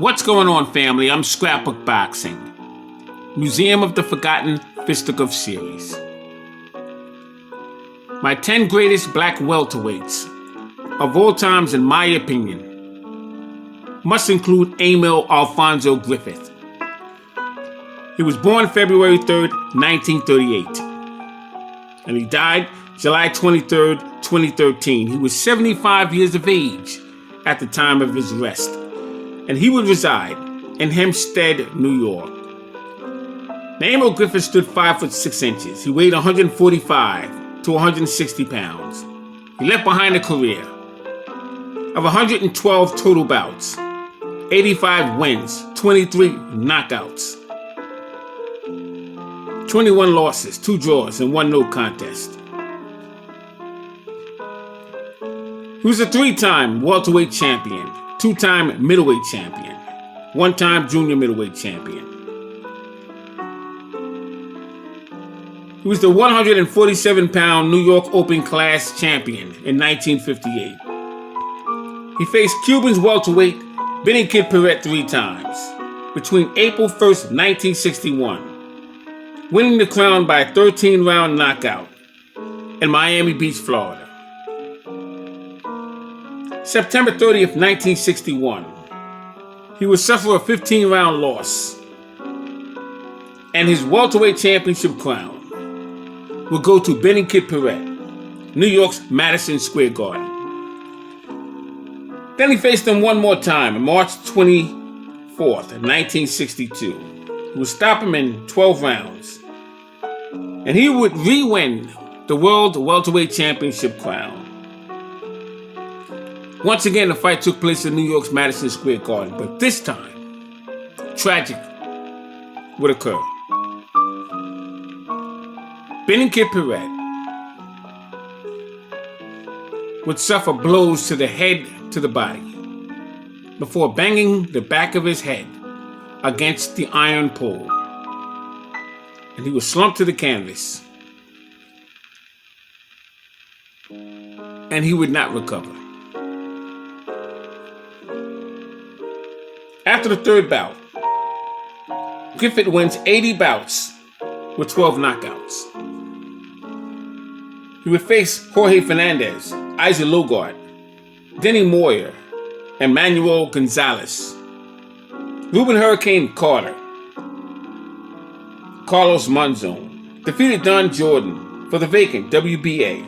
What's going on, family? I'm Scrapbook Boxing, Museum of the Forgotten Fisticuff series. My 10 greatest black welterweights of all times, in my opinion, must include Emile Alfonso Griffith. He was born February 3rd, 1938, and he died July 23rd, 2013. He was 75 years of age at the time of his arrest, and he would reside in Hempstead, New York. Now, Emile Griffith stood 5 foot 6 inches. He weighed 145 to 160 pounds. He left behind a career of 112 total bouts, 85 wins, 23 knockouts, 21 losses, 2 draws, and 1 no contest. He was a 3-time welterweight champion, 2-time middleweight champion, 1-time junior middleweight champion. He was the 147-pound New York Open Class champion in 1958. He faced Cuban's welterweight Benny Kid Perret 3 times between April 1st, 1961, winning the crown by a 13-round knockout in Miami Beach, Florida. September 30th, 1961, he would suffer a 15-round loss, and his welterweight championship crown would go to Benny Kid Perret, New York's Madison Square Garden. Then he faced him one more time on March 24th, 1962. He would stop him in 12 rounds, and he would re-win the World Welterweight Championship crown. Once again, the fight took place in New York's Madison Square Garden, but this time, tragic would occur. Benny Kid Perret would suffer blows to the head, to the body, before banging the back of his head against the iron pole, and he was slumped to the canvas, and he would not recover. After the third bout, Griffith wins 80 bouts with 12 knockouts. He would face Jorge Fernandez, Isaac Logart, Denny Moyer, and Manuel Gonzalez, Ruben Hurricane Carter, Carlos Monzon, defeated Don Jordan for the vacant WBA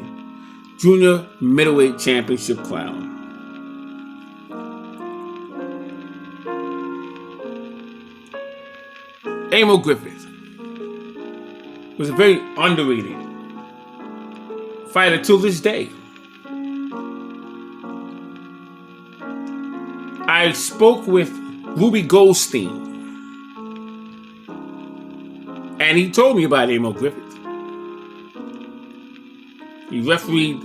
Junior Middleweight Championship crown. Emile Griffith was a very underrated fighter till this day. I spoke with Ruby Goldstein, and he told me about Emile Griffith. He refereed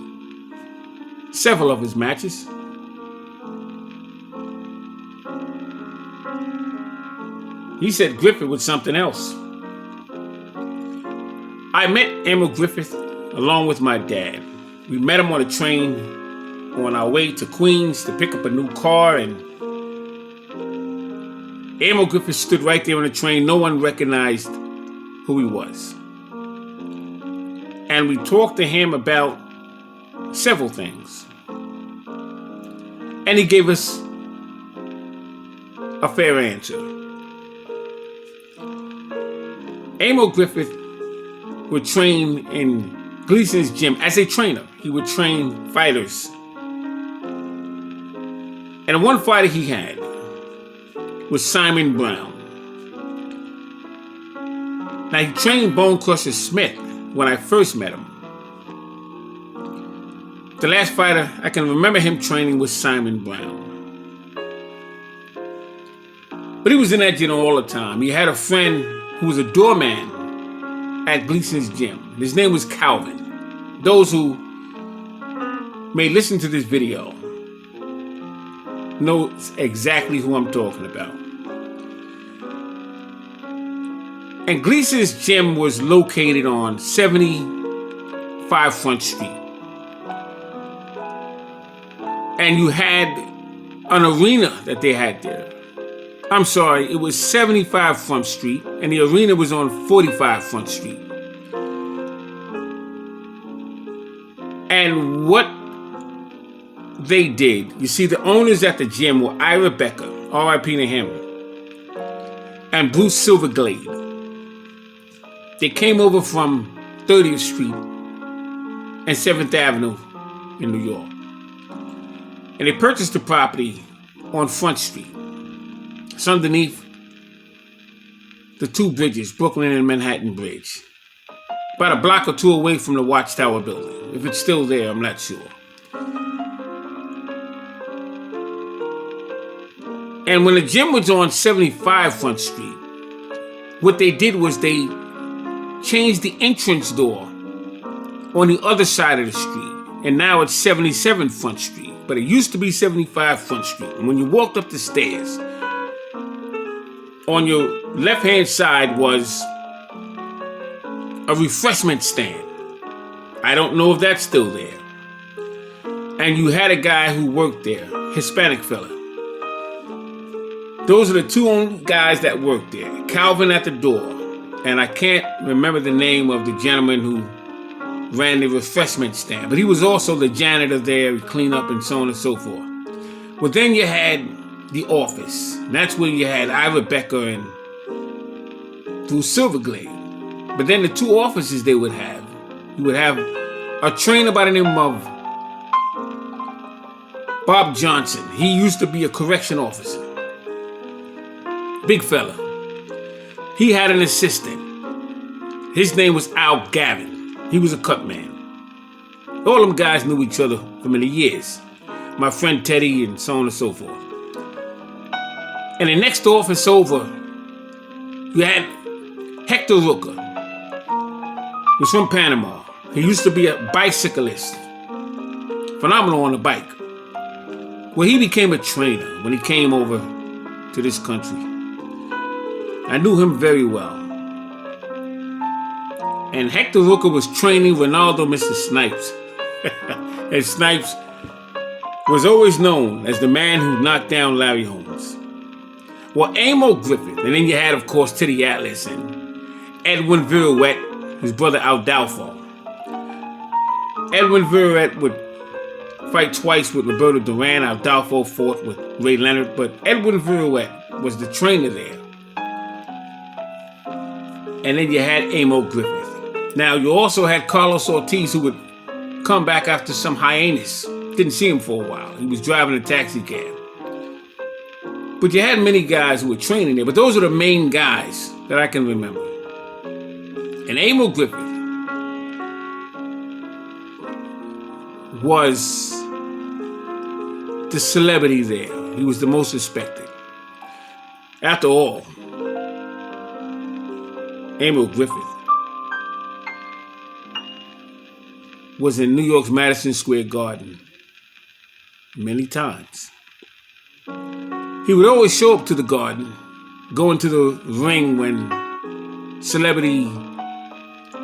several of his matches. He said Griffith was something else. I met Emile Griffith along with my dad. We met him on a train on our way to Queens to pick up a new car, and Emile Griffith stood right there on the train. No one recognized who he was. And we talked to him about several things. And he gave us a fair answer. Emile Griffith would train in Gleason's gym as a trainer. He would train fighters. And one fighter he had was Simon Brown. Now, he trained Bone Crusher Smith when I first met him. The last fighter I can remember him training was Simon Brown. But he was in that gym all the time. He had a friend who was a doorman at Gleason's gym. His name was Calvin. Those who may listen to this video know exactly who I'm talking about. And Gleason's gym was located on 75 Front Street. And you had an arena that they had there. I'm sorry, it was 75 Front Street, and the arena was on 45 Front Street. And what they did, you see, the owners at the gym were Ira Becker, R.I.P. to him, and Bruce Silverglade. They came over from 30th Street and 7th Avenue in New York. And they purchased the property on Front Street. It's underneath the two bridges, Brooklyn and Manhattan Bridge. About a block or two away from the Watchtower building. If it's still there, I'm not sure. And when the gym was on 75 Front Street, what they did was they changed the entrance door on the other side of the street. And now it's 77 Front Street. But it used to be 75 Front Street. And when you walked up the stairs, on your left-hand side was a refreshment stand. I don't know if that's still there. And you had a guy who worked there, Hispanic fella. Those are the two only guys that worked there. Calvin at the door. And I can't remember the name of the gentleman who ran the refreshment stand. But he was also the janitor there, he'd clean up and so on and so forth. Well, then you had the office. And that's where you had Ira Becker and Bruce Silverglade. But then the two offices they would have, you would have a trainer by the name of Bob Johnson. He used to be a correction officer. Big fella. He had an assistant. His name was Al Gavin. He was a cut man. All them guys knew each other for many years. My friend Teddy and so on and so forth. And the next office over, you had Hector Rooker. He was from Panama. He used to be a bicyclist. Phenomenal on the bike. Well, he became a trainer when he came over to this country. I knew him very well. And Hector Rooker was training Ronaldo Mr. Snipes. And Snipes was always known as the man who knocked down Larry Holmes. Well, Emile Griffith, and then you had, of course, Teddy Atlas and Edwin Virouette, his brother Aldolfo. Edwin Virouette would fight twice with Roberto Duran. Aldolfo fought with Ray Leonard, but Edwin Virouette was the trainer there. And then you had Emile Griffith. Now, you also had Carlos Ortiz, who would come back after some hiatus. Didn't see him for a while. He was driving a taxi cab. But you had many guys who were training there, but those are the main guys that I can remember. And Emile Griffith was the celebrity there. He was the most respected. After all, Emile Griffith was in New York's Madison Square Garden many times. He would always show up to the Garden, go into the ring when celebrity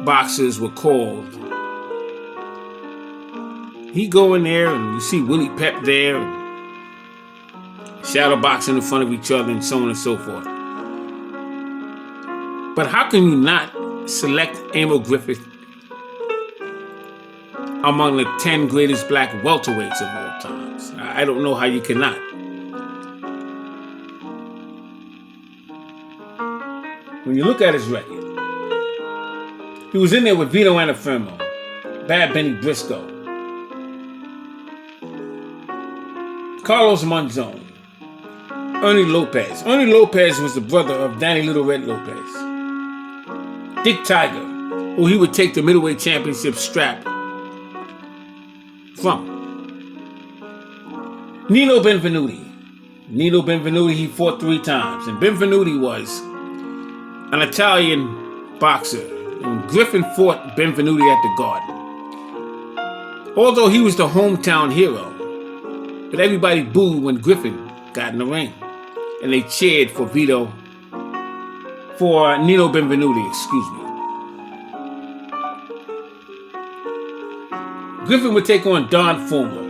boxers were called. He'd go in there and you see Willie Pep there, shadow boxing in front of each other and so on and so forth. But how can you not select Emile Griffith among the 10 greatest black welterweights of all times? I don't know how you cannot. When you look at his record, he was in there with Vito Antuofermo, Bad Benny Briscoe, Carlos Monzon, Ernie Lopez. Ernie Lopez was the brother of Danny Little Red Lopez. Dick Tiger, who he would take the middleweight championship strap from. Nino Benvenuti. Nino Benvenuti, he fought 3 times. And Benvenuti was an Italian boxer. And Griffin fought Benvenuti at the Garden. Although he was the hometown hero, but everybody booed when Griffin got in the ring. And they cheered for Nino Benvenuti, excuse me. Griffin would take on Don Fulmer,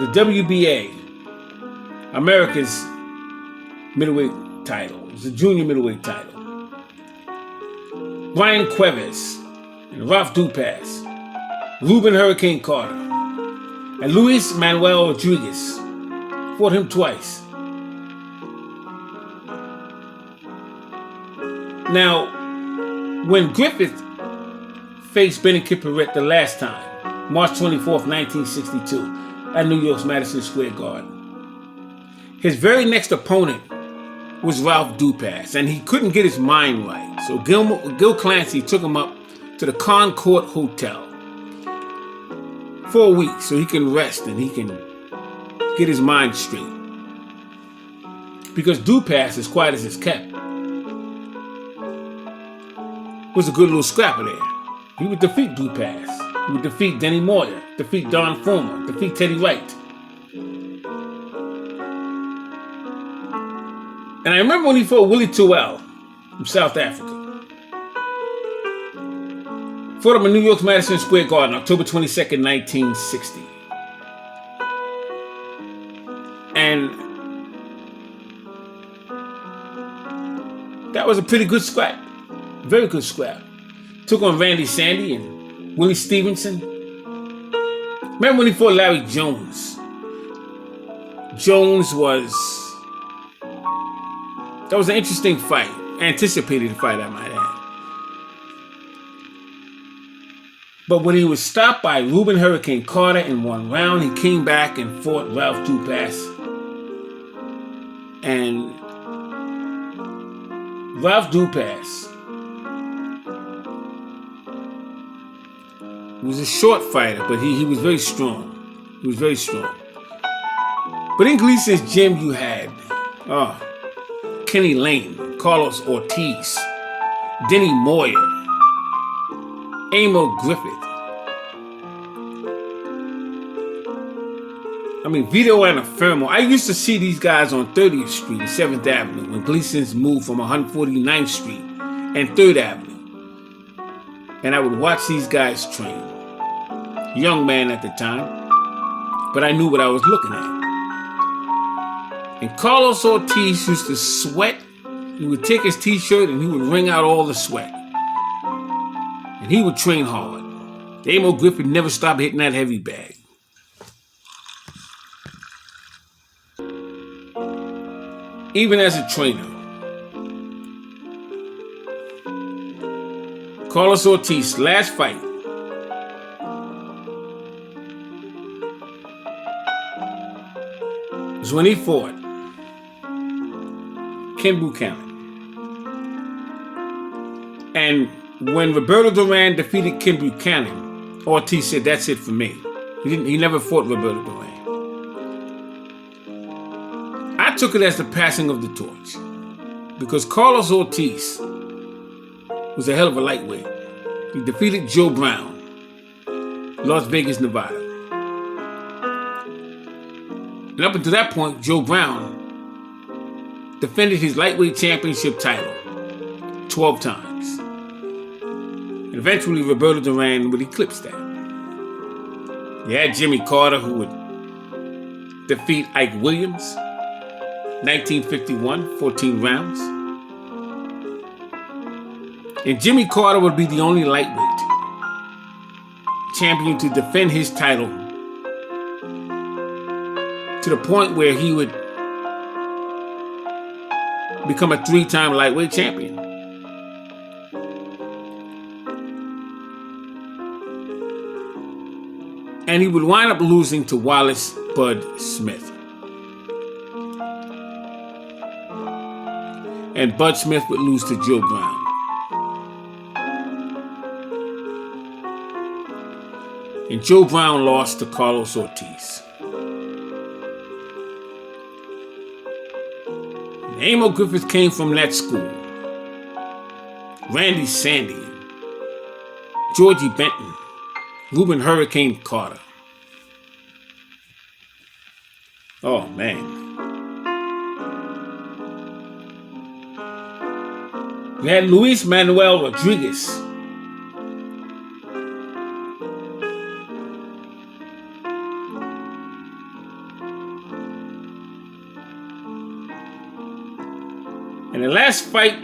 the WBA, America's, middleweight title. It was a junior middleweight title. Brian Cuevas and Ralph Dupas, Ruben Hurricane Carter, and Luis Manuel Rodriguez fought him twice. Now, when Griffith faced Benny Kipperett the last time, March 24th, 1962, at New York's Madison Square Garden, his very next opponent was Ralph Dupas, and he couldn't get his mind right. So Gil Clancy took him up to the Concord Hotel for a week so he can rest and he can get his mind straight. Because Dupas, as quiet as it's kept, was a good little scrapper there. He would defeat Dupas. He would defeat Denny Moyer, defeat Don Fulmer, defeat Teddy Wright. And I remember when he fought Willie Terrell from South Africa. Fought him in New York's Madison Square Garden, October 22nd, 1960. And that was a pretty good scrap. Very good scrap. Took on Randy Sandy and Willie Stevenson. Remember when he fought Larry Jones? That was an interesting fight. Anticipated fight, I might add. But when he was stopped by Ruben Hurricane Carter in one round, he came back and fought Ralph Dupas. And Ralph Dupas was a short fighter, but he was very strong. He was very strong. But in Gleason's gym, you had Kenny Lane, Carlos Ortiz, Denny Moyer, Emile Griffith. Vito Anafermo. I used to see these guys on 30th Street and 7th Avenue when Gleason's moved from 149th Street and 3rd Avenue. And I would watch these guys train. Young man at the time, but I knew what I was looking at. And Carlos Ortiz used to sweat. He would take his t-shirt and he would wring out all the sweat. And he would train hard. Emile Griffith never stopped hitting that heavy bag. Even as a trainer, Carlos Ortiz's last fight was when he fought Ken Buchanan. And when Roberto Duran defeated Ken Buchanan, Ortiz said, "That's it for me." He never fought Roberto Duran. I took it as the passing of the torch because Carlos Ortiz was a hell of a lightweight. He defeated Joe Brown, Las Vegas, Nevada. And up until that point, Joe Brown defended his lightweight championship title 12 times. And eventually, Roberto Duran would eclipse that. You had Jimmy Carter, who would defeat Ike Williams, 1951, 14 rounds. And Jimmy Carter would be the only lightweight champion to defend his title to the point where he would become a 3-time lightweight champion. And he would wind up losing to Wallace Bud Smith. And Bud Smith would lose to Joe Brown. And Joe Brown lost to Carlos Ortiz. And Emile Griffith came from that school. Randy Sandy, Georgie Benton, Ruben Hurricane Carter. Oh, man. We had Luis Manuel Rodriguez. And the last fight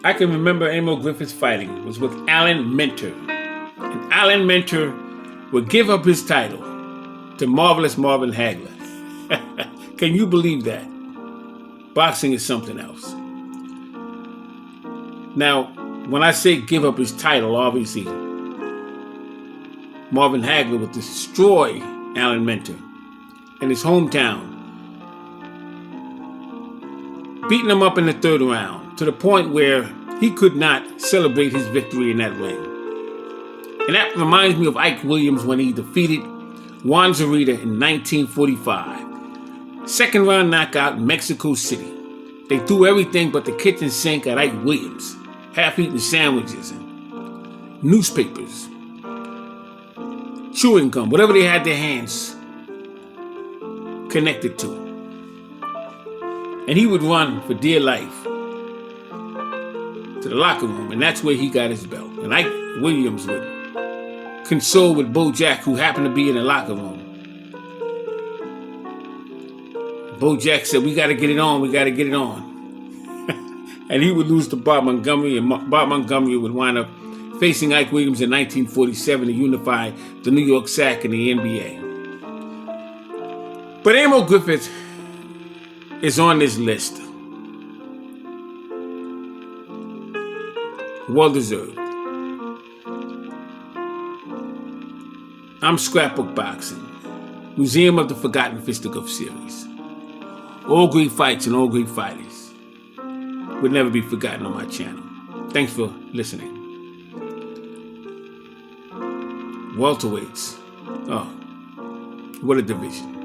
I can remember Emile Griffith fighting was with Alan Minter. And Alan Minter would give up his title to Marvelous Marvin Hagler. Can you believe that? Boxing is something else. Now, when I say give up his title, obviously, Marvin Hagler would destroy Alan Minter in his hometown, beating him up in the third round to the point where he could not celebrate his victory in that ring. And that reminds me of Ike Williams when he defeated Juan Zorita in 1945. Second round knockout in Mexico City. They threw everything but the kitchen sink at Ike Williams. Half-eaten sandwiches and newspapers, chewing gum, whatever they had their hands connected to. And he would run for dear life to the locker room, and that's where he got his belt. And Ike Williams would console with Bo Jack, who happened to be in the locker room. Bo Jack said, "We got to get it on, we got to get it on." And he would lose to Bob Montgomery, and Bob Montgomery would wind up facing Ike Williams in 1947 to unify the New York Sac and the NBA. But Emile Griffith is on this list. Well deserved. I'm Scrapbook Boxing, Museum of the Forgotten Fisticuff series. All great fights and all great fighters would never be forgotten on my channel. Thanks for listening. Welterweights. Oh, what a division.